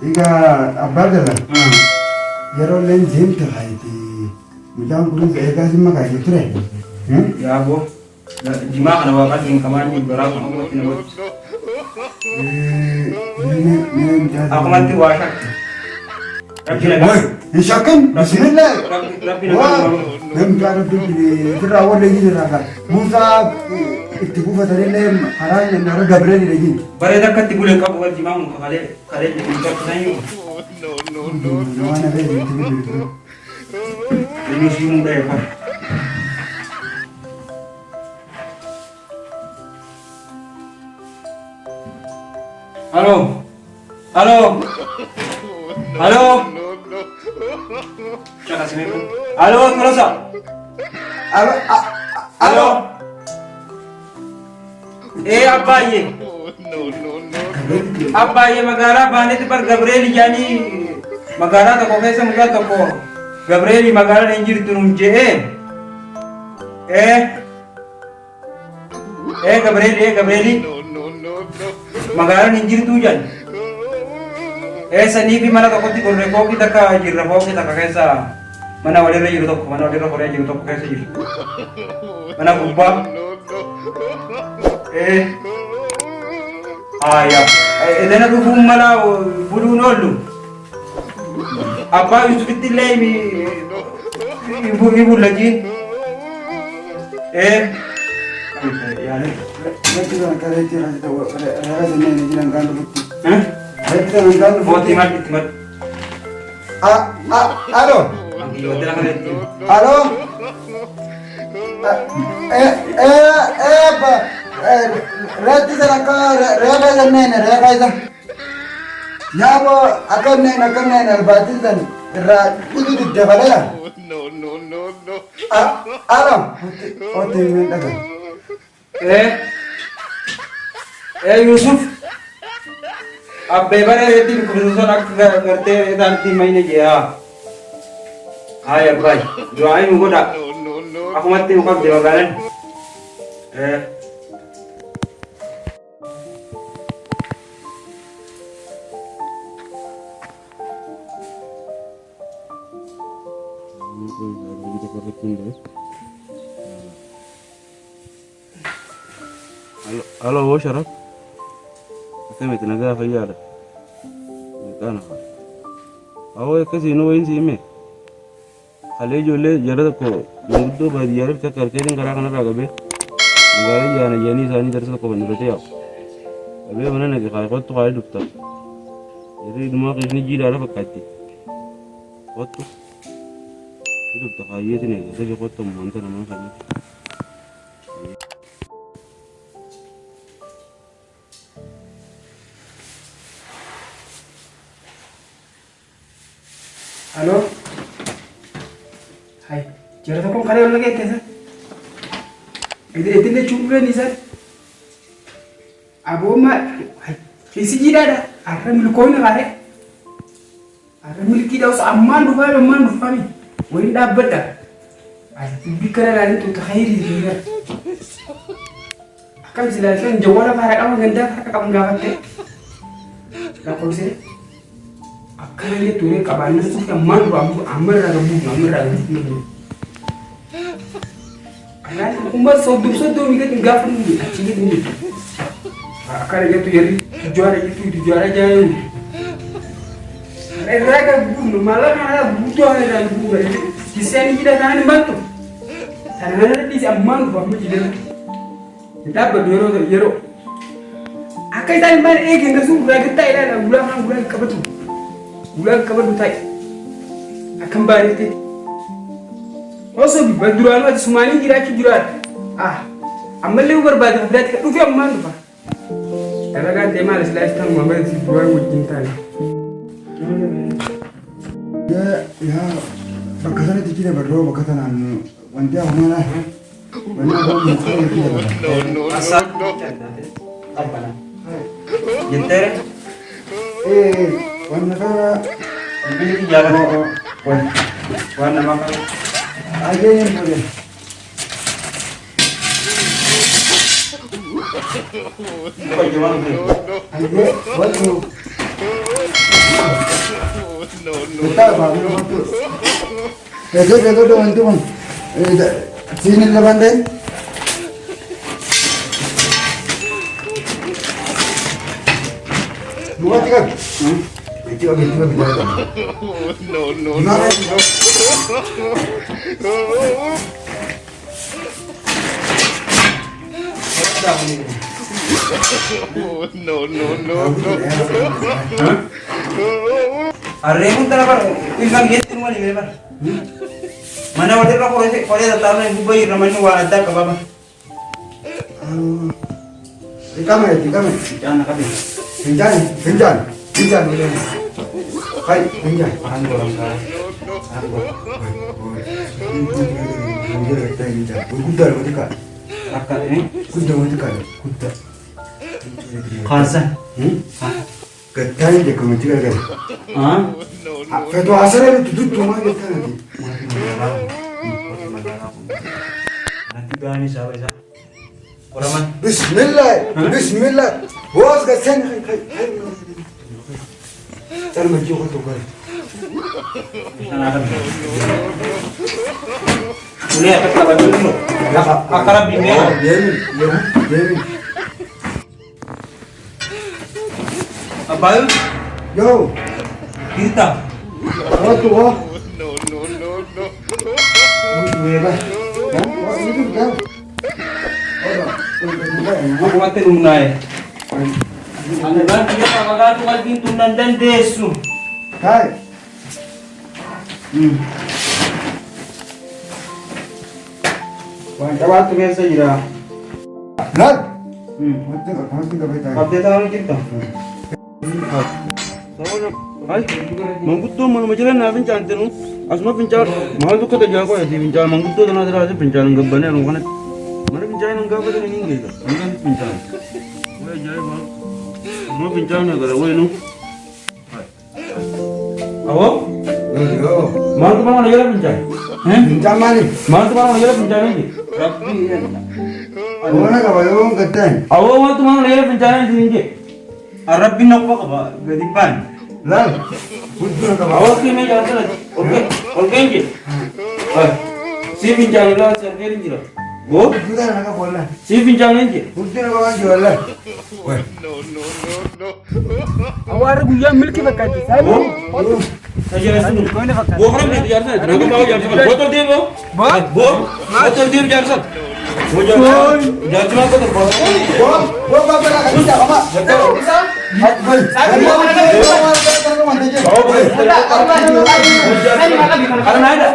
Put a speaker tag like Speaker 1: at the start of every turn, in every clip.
Speaker 1: Iga abbaadala. Yeroo leen deemte hayti midhaan kunis eegaa simma kaayee ture.
Speaker 2: Yaa boo jimaa kana waaqatiin kamaanii biraa kan uumatti namatti. Akkumatti waa shakki. Rabbi nagaa.
Speaker 1: Hin shakkin bismillah.
Speaker 2: Rabbi nagaa.
Speaker 1: Namni rabbi irraa wal leeyyiin irraa kan Muusaa itti buufatanillee karaa nyaara Gabreel leeyyiin.
Speaker 2: Bareeda akka itti bulee qabu wal jimaa mun kalee jedhanii qabsanii.
Speaker 1: Waan afee itti bilbilu.
Speaker 2: Ini sih muda ya Pak. Halo, halo, halo. Jangan sini pun. Halo, halo sa.
Speaker 1: Halo,
Speaker 2: Halo. Apa ye? Apa ye magara bane tu par Gabriel jani magara tak kau kesa muka tak kau. Gabriel magara injir turun je. Gabriel. Magara injir tu jan. Sani bi mana tak kau ti korre kau kita ka jirra kau kita ka kesa. Mana walera jiru tak mana walera korea jiru tak kesa jiru. Mana kubba. Ayah. Edana tu mana bulu nolu. Apa Yusuf itu lagi ibu lagi?
Speaker 1: Ya ni. Nanti kan kalau itu nanti tahu. Ada sini ni jangan kan bukti. Nanti jangan kan.
Speaker 2: Oh timat.
Speaker 1: Halo. Halo. Nanti jangan kan. Rega jangan. Ya bo akan albatin dan itu jabalaya. No. Alam. Oke minta kan.
Speaker 2: Yusuf. Abbe bare reti kurusan ak करते दांती महीने गया. Hai abbai. Doain mugo dak. Aku mati muka dewa galan.
Speaker 3: Halo, wo Sharaf. Saya mesti naga fayyada. Kana. Awo kasi no yin si me. Hale jole jara ko muddo ba diyar ta karke din gara kana raga be. Ngare yana yani sani darsa ko ban rote yaw. Abe mana ne ka ko to ay dukta. Yeri duma ko ni jira ra fakati. Otto. Dukta hayeti ne ga ko to mon ta na kan.
Speaker 2: Halo. Hai. Jara tak kau kare lagi कैसा? Itu cuma ni sir. Abo mak. Hai. Kisi jida dah. Arah milik kau ni kare. Arah milik kita us aman rupa ni. Wain dah beda. Ada bikar lagi tu terkhairi dia. Akan silakan jawab apa kamu ganda kamu dapat. Nak kau sini? Akan dia tu ni kabarnya tu yang mana amar raga bu. Anak kumbar sodu mikir tinggal pun ni, ciri ni. Akan dia tu jadi juara jaya. Raga bu, malah ada butuh ada bu. Kisah ni kita kan bantu. Karena dia si aman bu ambil jadi. Kita berdua. Akan tadi mana yang tu raga tak ada bulan kabetu. Bulan kabar butai akan balik itu. Also berduaan aja semuanya kira. Amal lewu berbeda berarti kan udah aman pak. Karena kan tema last time mama itu dua cinta.
Speaker 1: Ya bakasana tikine berdua bakasana wanti aku mana. Mana aku mukanya kita.
Speaker 2: Asal. Apa nak? Jenter.
Speaker 1: Warna ka
Speaker 2: Bili jalan warna makan.
Speaker 1: aja yang boleh.
Speaker 2: Kau jual ni.
Speaker 1: Aja, waduh. Kita baru waktu. Itu doang itu kan. Sini lepas deh. Dua tiga. Itu lagi tiga bicara. No. No.
Speaker 2: Arre pun terapa ilang gitu rumah ni memang. Mana waktu itu korek datang ni bubai ramai ni wala dah kababa.
Speaker 1: Ikam.
Speaker 2: Jangan nak habis.
Speaker 1: Pinjan. Hai, pinjan.
Speaker 2: Anggur anggur.
Speaker 1: Kuda betul.
Speaker 2: Akak ni.
Speaker 1: Kuda betul. Kuda.
Speaker 2: Khasan.
Speaker 1: Ketai dia kau macam mana?
Speaker 2: Ah?
Speaker 1: Kalau tu asal itu tutup rumah kita nanti.
Speaker 2: Nanti berani siapa sah? Orang
Speaker 1: Bismillah. Bos kesan. Cari macam apa tu kau?
Speaker 2: Ini apa kabar dulu? Akar bimbe.
Speaker 1: Dia.
Speaker 2: Abang,
Speaker 1: Yo.
Speaker 2: kita.
Speaker 1: Apa tu?
Speaker 3: No.
Speaker 1: Itu kan.
Speaker 2: Aku mati lunai. Anda kan kita pakai tu kan pintu dan desu.
Speaker 1: Hai.
Speaker 2: Wah, kawan tu biasa je dah.
Speaker 1: Nak. Mesti kau betul.
Speaker 2: Update tahun kita.
Speaker 3: Mangkutto mana macam mana pincan tu? Asma pincan, mahal tu kata jago ya. Pincan mangkutto tu nanti ada pincan enggak benar orang mana pincan enggak betul ini enggak. Enggak pincan. Wah jaya bang. Asma pincan ni kalau wah nu.
Speaker 2: Awo?
Speaker 1: Yo.
Speaker 2: Mana tu mana lagi pincan?
Speaker 1: Pinjam mana?
Speaker 2: Mana tu mana lagi pincan ni?
Speaker 1: Mana kau bawa ketai?
Speaker 2: Awo mana tu mana lagi pincan ni? Arab bin apa kau gadipan?
Speaker 1: Lal. Betul kau bawa.
Speaker 2: Awo sih macam mana? Okey ni. Si pincan ni lah, servis ni lah. Oh?
Speaker 1: Betul nak kau bola.
Speaker 2: Si pincan ni.
Speaker 1: Betul kau bawa jual lah.
Speaker 4: Awar guya milki bakati sahibu.
Speaker 2: Saya rasa tu. Bo orang ni jar sah. Nak bawa jar sah. Botol dia bo. Botol dia jar sah. Bo jar sah. Jar sah ko tu bo.
Speaker 1: Bo bapa nak kita apa? Betul. Betul.
Speaker 2: Karena ada.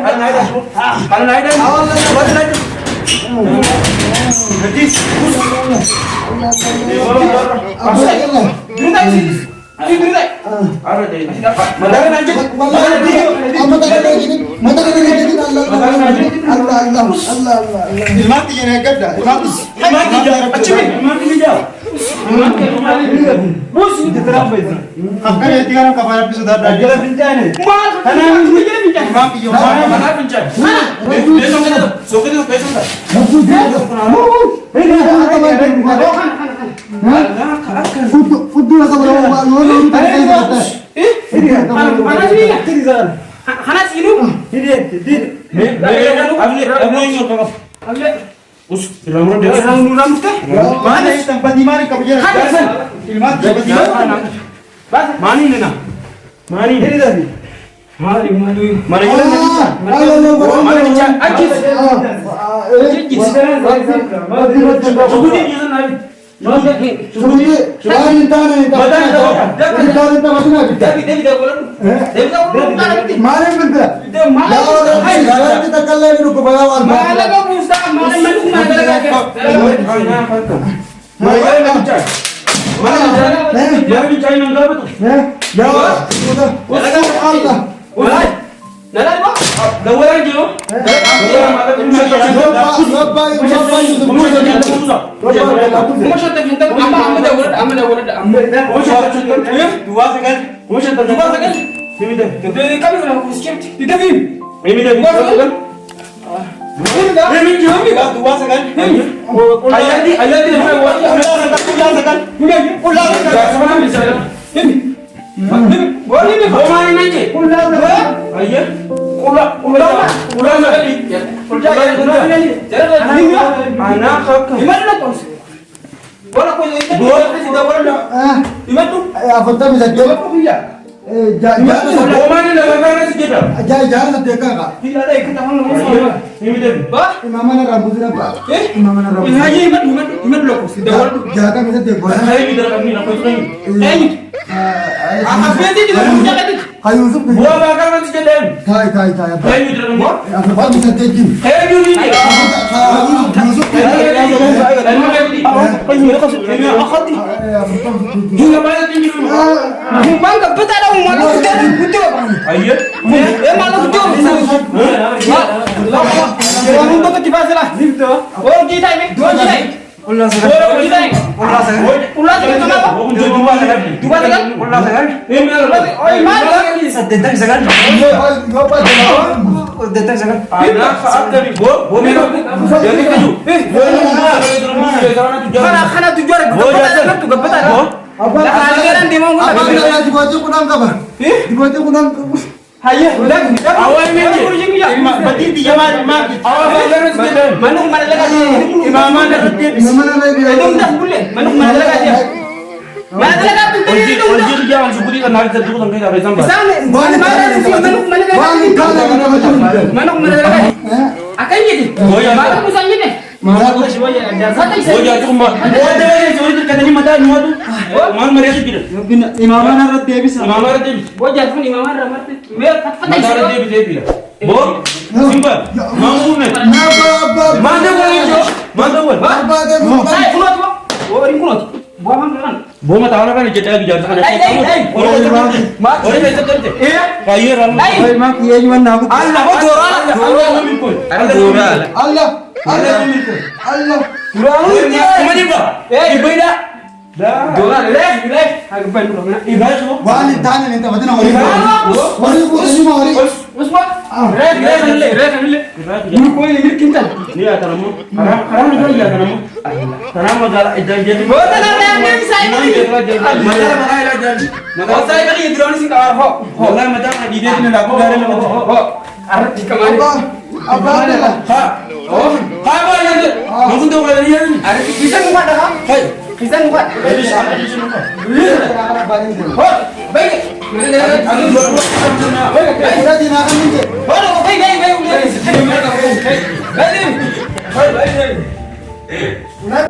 Speaker 2: Boleh bawa mana aja?
Speaker 1: Pulang.
Speaker 3: Ayah. Anak kakak.
Speaker 2: Gimana nak kau? Bola kau ini.
Speaker 3: Bola sudah bola.
Speaker 2: Gimana tu?
Speaker 1: Apa tu bisa dia?
Speaker 3: Bawa mana nak makan sekitar?
Speaker 1: Jangan sedekat kak.
Speaker 2: Tidak ada ikut tangan lu.
Speaker 3: Ini dia.
Speaker 2: Bah,
Speaker 1: Imam mana rambut apa? Imam mana rambut?
Speaker 2: ini aja iman lu. Sudah bola tu.
Speaker 1: Jangan bisa dia bola.
Speaker 3: Saya di dalam ini nak ikut ini.
Speaker 2: Apa dia tidak punya kan?
Speaker 1: Kayu Yusuf.
Speaker 3: Bawa makan sekitar.
Speaker 1: Kai.
Speaker 3: Saya di dalam ini.
Speaker 1: Apa bisa dia?
Speaker 3: Saya di sini.
Speaker 1: Yusuf.
Speaker 3: Juga banyak tinggi.
Speaker 2: Bangga betul ada malu betul.
Speaker 3: Ayah.
Speaker 2: Malu betul. Orang untuk kita salah. Oh kita ini, dua kita. Ulah kita. Ulah kenapa? Dua kan?
Speaker 3: Ulah sekarang.
Speaker 2: Oh mana lagi?
Speaker 4: Detang segan. Detang segan.
Speaker 3: Anak saat kami bo merah. Jadi keju.
Speaker 2: Karena tujuan betul betul.
Speaker 1: Apa?
Speaker 2: Kalian di mau
Speaker 1: Apa yang dibaca kunang kabar? Dibaca kunang.
Speaker 2: Hayya, udah.
Speaker 3: Awal ini. Berarti dia mak. Awal sekarang sekitar.
Speaker 2: Mana lagi?
Speaker 3: Imam mana?
Speaker 1: Imam mana lagi?
Speaker 2: Itu udah boleh. Mana lagi? Mana lagi?
Speaker 3: Wajib jangan syukuri kan hari tertutup sampai sampai sampai.
Speaker 2: Sana, mana lagi? Akan jadi. Mana musanya nih?
Speaker 1: Mana
Speaker 2: Mana semuanya?
Speaker 3: Oh ya cuma. Oh dia itu katanya mata semua tu. Mana mereka tidak.
Speaker 1: Imam mana roti habis?
Speaker 3: Imam mana dia?
Speaker 2: Wajar pun imam ramad. Biar apa
Speaker 3: Mata dia bisa dia. Bo, simpan. Mau ni.
Speaker 1: Apa?
Speaker 3: Mana boleh jo? Mana boleh?
Speaker 1: Apa dia?
Speaker 2: Saya keluar tu. Oh, ini keluar. Buang kan.
Speaker 3: Bo mata orang kan jadi lagi jangan sana. Orang itu kerja.
Speaker 2: Iya.
Speaker 3: Kaya orang.
Speaker 1: Mak iya cuma nak.
Speaker 2: Allah, kau jorang.
Speaker 3: Allah memikul.
Speaker 1: Allah.
Speaker 3: memikul.
Speaker 1: Allah.
Speaker 3: Cuma dia dah. Ibu dah.
Speaker 2: Jorang, relax. Agak baik dulu.
Speaker 3: Ibu semua.
Speaker 1: Wali tanya ni tak betul wali. Wali bukan ni wali.
Speaker 2: Usma. Relax. Ini kau ini kintal.
Speaker 3: Ni ada nama. Haram juga ya nama. Haram magala jadi.
Speaker 2: Oh, tenang, saya ni.
Speaker 3: Magala magala jadi.
Speaker 2: Oh, saya kali itu orang sih kawar ho.
Speaker 3: Magala macam di dia ni aku dari nama.
Speaker 2: Arti kemana?
Speaker 1: Apa dia?
Speaker 3: Ha. Oh, apa yang tu? Mungkin tu kalau dia ni.
Speaker 2: Arti bisa nguat dah.
Speaker 3: Hai.
Speaker 2: Bisa nguat.
Speaker 3: Jadi siapa di sini?
Speaker 2: Oh, baik. Aku dua.
Speaker 1: Kita dinakan ni.
Speaker 2: Oh, baik. Baik.